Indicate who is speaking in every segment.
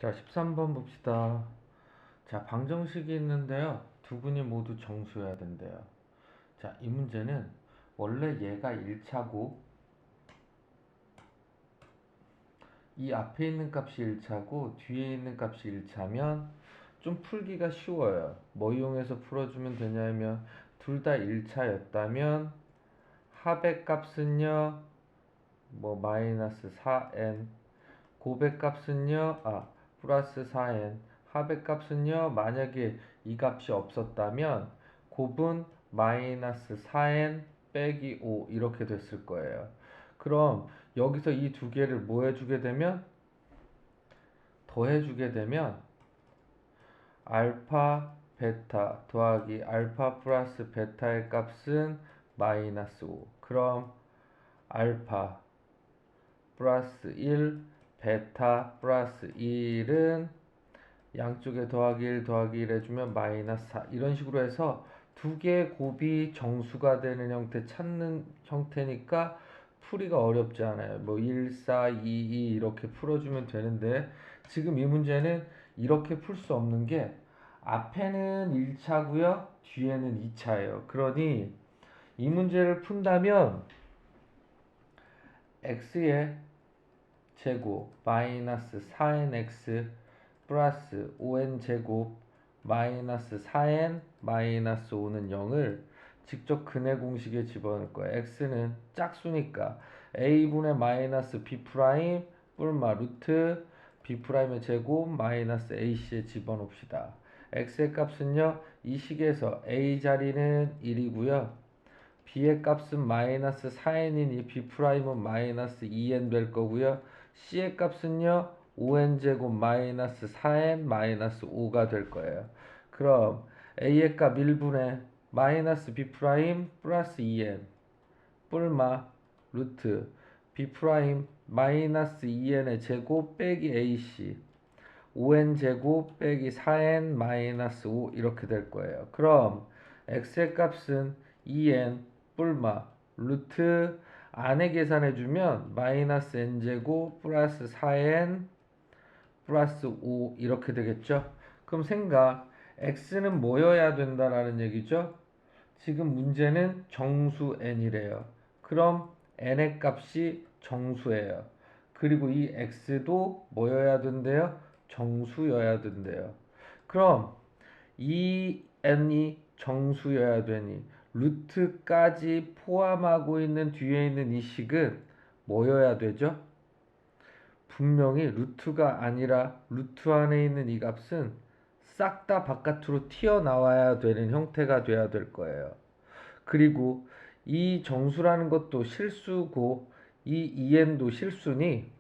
Speaker 1: 자, 13번 봅시다. 자, 방정식이 있는데요. 두 분이 모두 정수여야 된대요. 자, 이 문제는 원래 얘가 1차고 이 앞에 있는 값이 1차고 뒤에 있는 값이 1차면 좀 풀기가 쉬워요. 뭐 이용해서 풀어주면 되냐면 둘 다 1차였다면 합의 값은요, 뭐 마이너스 4n, 곱의 값은요, 플러스 4n, 합의 값은요, 만약에 이 값이 없었다면 곱은 마이너스 4n 빼기 5 이렇게 됐을 거예요. 그럼 여기서 이 두 개를 뭐 해주게 되면 더해주게 되면 알파 베타 더하기 알파 플러스 베타의 값은 마이너스 5. 그럼 알파 플러스 1 베타 플러스 1은 양쪽에 더하기 1 더하기 1 해주면 마이너스 4 이런 식으로 해서 두 개의 곱이 정수가 되는 형태 찾는 형태니까 풀이가 어렵지 않아요. 뭐 1, 4, 2, 2 이렇게 풀어주면 되는데 지금 이 문제는 이렇게 풀 수 없는 게 앞에는 1차고요 뒤에는 2차예요. 그러니 이 문제를 푼다면 x의 제곱 마이너스 4nx 플러스 5n 제곱 마이너스 4n 마이너스 5는 0을 직접 근의 공식에 집어넣을 거예요. x는 짝수니까 a분의 마이너스 b 프라임 뿔마 루트 b 프라임의 제곱 마이너스 ac에 집어넣읍시다. x의 값은요 이 식에서 a 자리는 1이고요 b의 값은 마이너스 4n이니 b 프라임은 마이너스 2n 될 거고요 c의 값은요 5n 제곱 마이너스 4n 마이너스 5가 될 거예요. 그럼 a의 값 1분의 마이너스 b 프라임 플러스 2n 뿔마 루트 b 프라임 마이너스 2n의 제곱 빼기 ac 5n 제곱 빼기 4n 마이너스 5 이렇게 될 거예요. 그럼 x의 값은 2n 뿔마 루트 안에 계산해주면 마이너스 n제곱 플러스 4n 플러스 5 이렇게 되겠죠. 그럼 생각 x는 뭐여야 된다라는 얘기죠. 지금 문제는 정수 n이래요. 그럼 n의 값이 정수예요. 그리고 이 x도 뭐여야 된대요? 정수여야 된대요. 그럼 이 n이 정수여야 되니 루트까지 포함하고 있는 뒤에 있는 이 식은 뭐여야 되죠? 분명히 루트가 아니라 루트 안에 있는 이 값은 싹 다 바깥으로 튀어나와야 되는 형태가 돼야 될 거예요. 그리고 이 정수라는 것도 실수고 이 EN도 실수니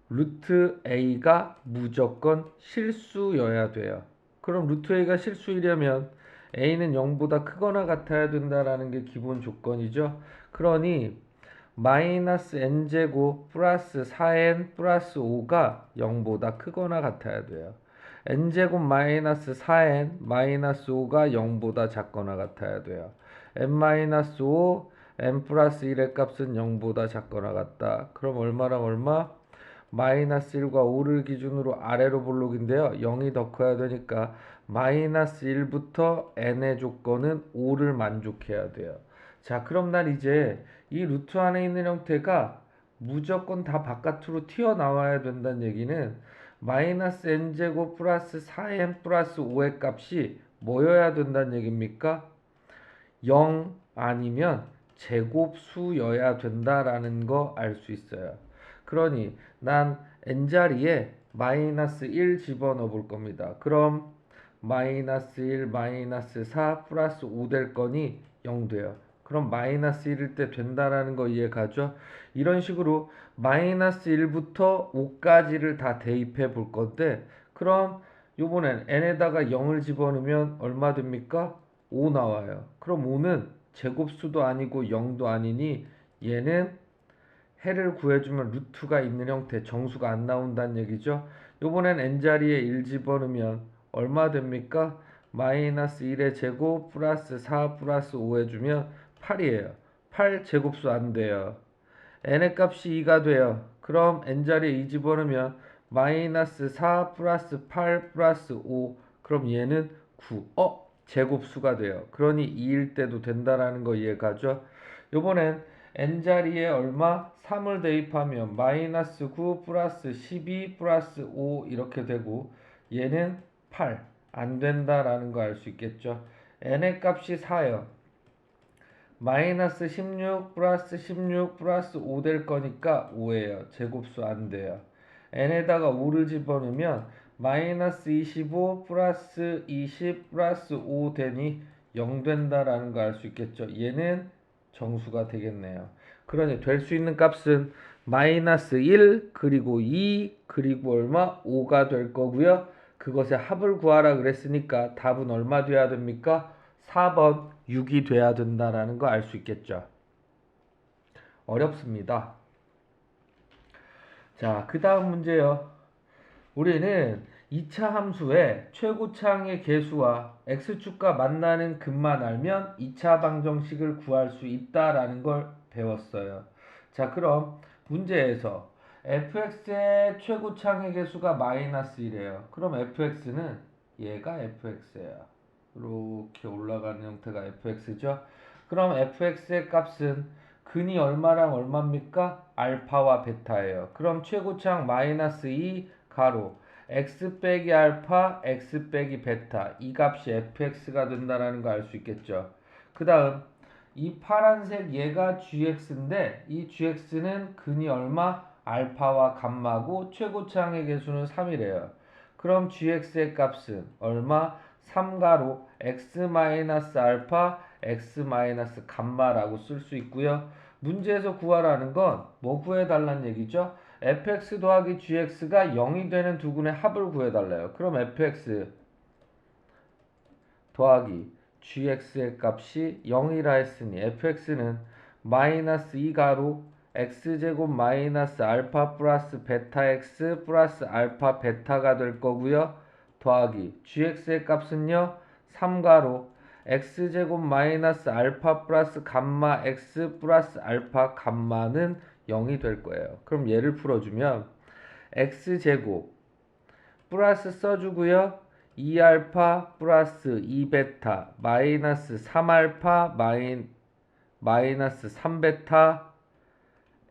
Speaker 1: 루트 A가 무조건 실수여야 돼요. 그럼 루트 A가 실수이려면 A는 0보다 크거나 같아야 된다라는 게 기본 조건이죠. 그러니 마이너스 n제곱 플러스 4n 플러스 5가 0보다 크거나 같아야 돼요. n제곱 마이너스 4n 마이너스 5가 0보다 작거나 같아야 돼요. n 마이너스 5 n 플러스 1의 값은 0보다 작거나 같다. 그럼 얼마랑 얼마? 마이너스 1과 5를 기준으로 아래로 볼록인데요. 0이 더 커야 되니까 마이너스 1부터 n의 조건은 5를 만족해야 돼요. 자, 그럼 난 이제 이 루트 안에 있는 형태가 무조건 다 바깥으로 튀어나와야 된다는 얘기는 마이너스 n제곱 플러스 4n 플러스 5의 값이 뭐여야 된다는 얘기입니까? 0 아니면 제곱수여야 된다라는 거 알 수 있어요. 그러니 난 n자리에 마이너스 1 집어넣어 볼 겁니다. 그럼 마이너스 1 마이너스 4 플러스 5 될 거니 0 돼요. 그럼 마이너스 1일 때 된다라는 거 이해가죠? 이런 식으로 마이너스 1부터 5까지를 다 대입해 볼 건데 그럼 요번엔 n에다가 0을 집어넣으면 얼마 됩니까? 5 나와요. 그럼 5는 제곱수도 아니고 0도 아니니 얘는 해를 구해주면 루트가 있는 형태 정수가 안 나온다는 얘기죠. 요번엔 n자리에 1 집어넣으면 얼마 됩니까? 마이너스 1의 제곱 플러스 4 플러스 5 해주면 8이에요. 8 제곱수 안 돼요. n의 값이 2가 돼요. 그럼 n자리에 2 집어넣으면 마이너스 4 플러스 8 플러스 5. 그럼 얘는 9. 제곱수가 돼요. 그러니 2일 때도 된다라는 거 이해가죠? 요번엔 n자리에 얼마? 3을 대입하면 마이너스 9 플러스 12 플러스 5 이렇게 되고 얘는 8. 안 된다라는 거 알 수 있겠죠? n의 값이 4요. 마이너스 16 플러스 16 플러스 5 될 거니까 5예요. 제곱수 안 돼요. n에다가 5를 집어넣으면 마이너스 25 플러스 20 플러스 5 되니 0 된다라는 거 알 수 있겠죠. 얘는 정수가 되겠네요. 그러니 될 수 있는 값은 마이너스 1 그리고 2 그리고 얼마? 5가 될 거고요. 그것의 합을 구하라 그랬으니까 답은 얼마 돼야 됩니까? 4번 6이 돼야 된다라는 거 알 수 있겠죠. 어렵습니다. 자, 그 다음 문제요. 우리는 2차 함수의 최고차항의 개수와 x축과 만나는 근만 알면 2차 방정식을 구할 수 있다라는 걸 배웠어요. 자, 그럼 문제에서 fx의 최고차항의 개수가 마이너스 1이에요. 그럼 fx는 얘가 fx예요. 이렇게 올라가는 형태가 fx죠. 그럼 fx의 값은 근이 얼마랑 얼마입니까? 알파와 베타예요. 그럼 최고차항 마이너스 2 가로 x 빼기 알파 x 빼기 베타 이 값이 fx가 된다는 거 알 수 있겠죠. 그 다음 이 파란색 얘가 gx인데 이 gx는 근이 얼마? 알파와 감마고 최고차항의 개수는 3이래요. 그럼 gx의 값은 얼마? 3가로 x 마이너스 알파 x 마이너스 감마라고 쓸 수 있고요. 문제에서 구하라는 건 뭐 구해달라는 얘기죠? fx 더하기 gx가 0이 되는 두 근의 합을 구해달래요. 그럼 fx 더하기 gx의 값이 0이라 했으니 fx는 마이너스 2가로 x제곱 마이너스 알파 플러스 베타 x 플러스 알파 베타가 될 거고요. 더하기 gx의 값은요 3가로 x제곱 마이너스 알파 플러스 감마 x 플러스 알파 감마는 0이 될 거예요. 그럼 얘를 풀어주면 x제곱 플러스 써주고요. 2알파 플러스 2베타 마이너스 3알파 마이너스 3베타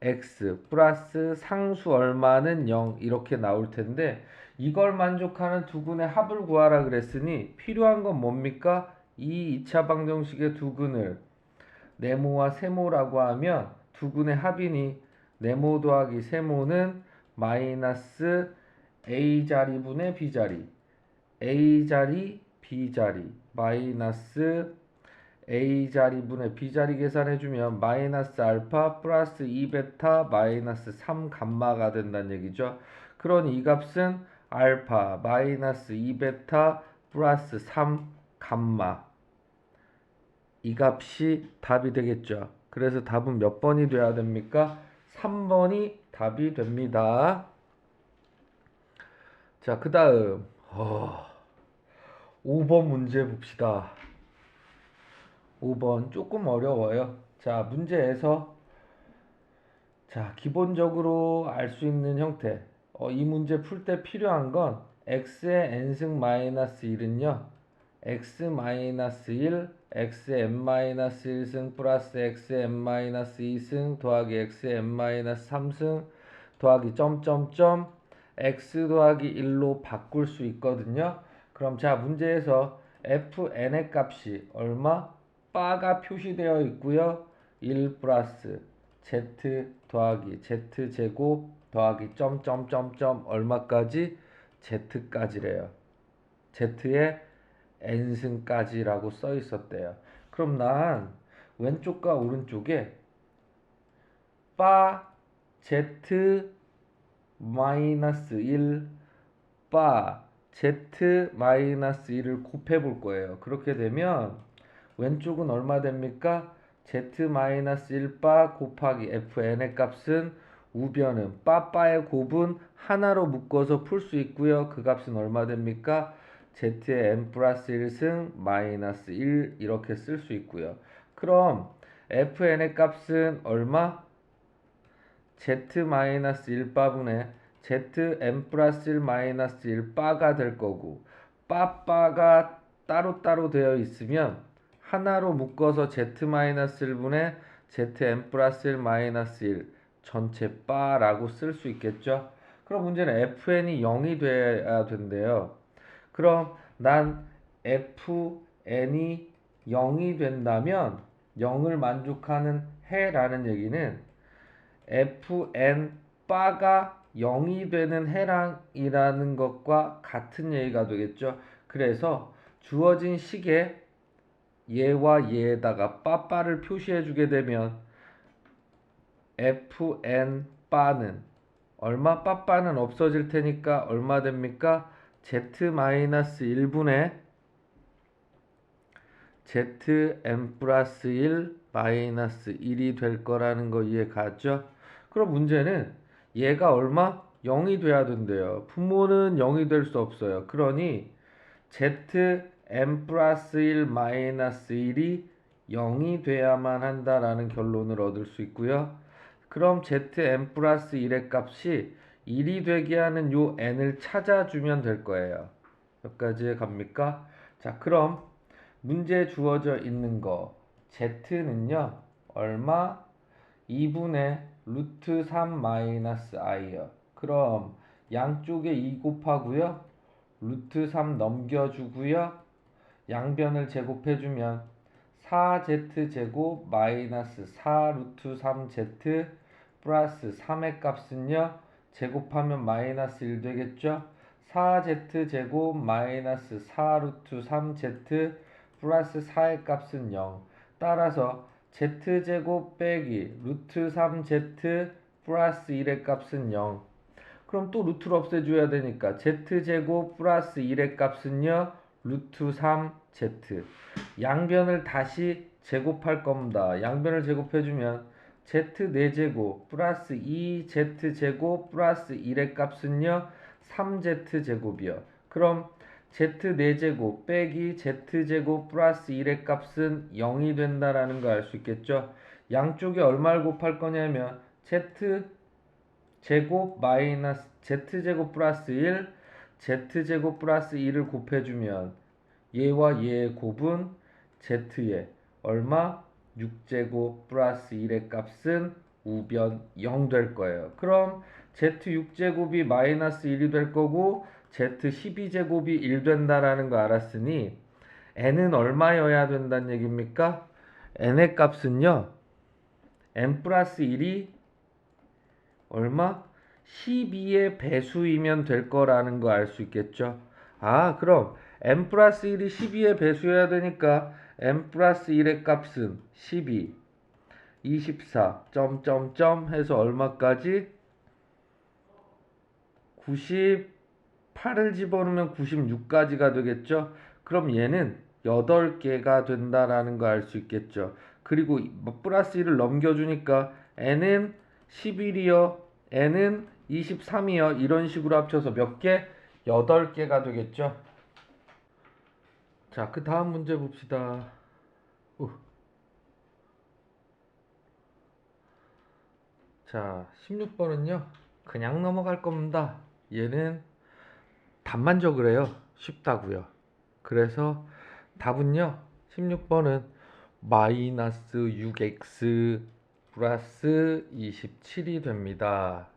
Speaker 1: x 플러스 상수 얼마는 0 이렇게 나올 텐데 이걸 만족하는 두 근의 합을 구하라 그랬으니 필요한 건 뭡니까? 이 2차 방정식의 두 근을 네모와 세모라고 하면 두 근의 합이니 네모 더하기 세모는 마이너스 a자리분의 b자리 a자리 b자리 마이너스 a자리분의 b자리 계산해주면 마이너스 알파 플러스 2베타 마이너스 3감마가 된다는 얘기죠. 그러니 이 값은 알파 마이너스 2베타 플러스 3감마 이 값이 답이 되겠죠. 그래서 답은 몇 번이 돼야 됩니까? 3번이 답이 됩니다. 자, 그 다음 5번 문제 봅시다. 5번 조금 어려워요. 자, 문제에서 자, 기본적으로 알 수 있는 형태. 이 문제 풀 때 필요한 건 x의 n승 마이너스 1은요. x 마이너스 1, x의 n 마이너스 1승 플러스 x의 n 마이너스 2승 더하기 x의 n 마이너스 3승 더하기 점점점 x 더하기 1로 바꿀 수 있거든요. 그럼 자, 문제에서 fn의 값이 얼마? 바가 표시되어 있고요. 1 플러스 z 더하기 z제곱 더하기 점점점점 얼마까지? z까지래요. z의 n승까지라고 써 있었대요. 그럼 난 왼쪽과 오른쪽에 바 z 마이너스 1 바 z 마이너스 1을 곱해 볼 거예요. 그렇게 되면 왼쪽은 얼마 됩니까? z 마이너스 1바 곱하기 fn의 값은 우변은 빠빠의 곱은 하나로 묶어서 풀 수 있고요. 그 값은 얼마 됩니까? z의 n 플러스 1승 마이너스 1 이렇게 쓸 수 있고요. 그럼 fn의 값은 얼마? z 마이너스 1바분의 zn 플러스 1 마이너스 1 바가 될 거고, 빠가 따로따로 되어 있으면 하나로 묶어서 z 마이너스 1분의 zn 플러스 1 마이너스 1 전체 바라고 쓸 수 있겠죠. 그럼 문제는 fn이 0이 돼야 된대요. 그럼 난 fn이 0이 된다면 0을 만족하는 해라는 얘기는 fn 바가 0이 되는 해랑이라는 것과 같은 얘기가 되겠죠. 그래서 주어진 식에 얘와 얘에다가 빠빠를 표시해 주게 되면 fn 바는 얼마? 빠빠는 없어질 테니까 얼마 됩니까? z-1분의 zn 플러스 1 마이너스 1이 될 거라는 거 이해 가죠? 그럼 문제는 얘가 얼마? 0이 돼야 된대요. 분모는 0이 될 수 없어요. 그러니 zn 플러스 1 마이너스 1이 0이 돼야만 한다라는 결론을 얻을 수 있고요. 그럼 zn 플러스 1의 값이 1이 되게 하는 요 n을 찾아주면 될 거예요. 몇 가지에 갑니까? 자, 그럼 문제에 주어져 있는 거 z는요 얼마? 2분의 루트 3 마이너스 i요. 그럼 양쪽에 2 곱하고요 루트 3 넘겨주고요 양변을 제곱해주면 4z 제곱 마이너스 4 루트 3z 플러스 3의 값은요 제곱하면 마이너스 1 되겠죠. 4z 제곱 마이너스 4 루트 3z 플러스 4의 값은 0. 따라서 z제곱 빼기 루트 3z 플러스 1의 값은 0. 그럼 또 루트를 없애줘야 되니까 z제곱 플러스 1의 값은요 루트 3z. 양변을 다시 제곱할 겁니다. 양변을 제곱해주면 z 4제곱 플러스 2z제곱 플러스 1의 값은요 3z제곱이요. 그럼 z 4제곱 빼기 z제곱 플러스 1의 값은 0이 된다라는 거 알 수 있겠죠. 양쪽에 얼마를 곱할 거냐면 z제곱 마이너스 z제곱 플러스 1 z제곱 플러스 1을 곱해주면 얘와 얘의 곱은 z에 얼마? 6제곱 플러스 1의 값은 우변 0 될 거예요. 그럼 z 6제곱이 마이너스 1이 될 거고 z 12제곱이 1 된다라는 거 알았으니 n은 얼마여야 된다는 얘기입니까? n의 값은요 n 플러스 1이 얼마? 12의 배수이면 될 거라는 거 알 수 있겠죠. 아, 그럼 n 플러스 1이 12의 배수여야 되니까 n 플러스 1의 값은 12, 24, 점점점 해서 얼마까지? 98을 집어넣으면 96까지가 되겠죠. 그럼 얘는 8개가 된다라는 거 알 수 있겠죠. 그리고 플러스 1을 넘겨주니까 n은 11이요, n은 23이요. 이런 식으로 합쳐서 몇 개? 8개가 되겠죠. 자, 그 다음 문제 봅시다. 자, 16번은요 그냥 넘어갈 겁니다. 얘는 답만 적으래요. 쉽다고요. 그래서 답은요 16번은 마이너스 6x 플러스 27이 됩니다.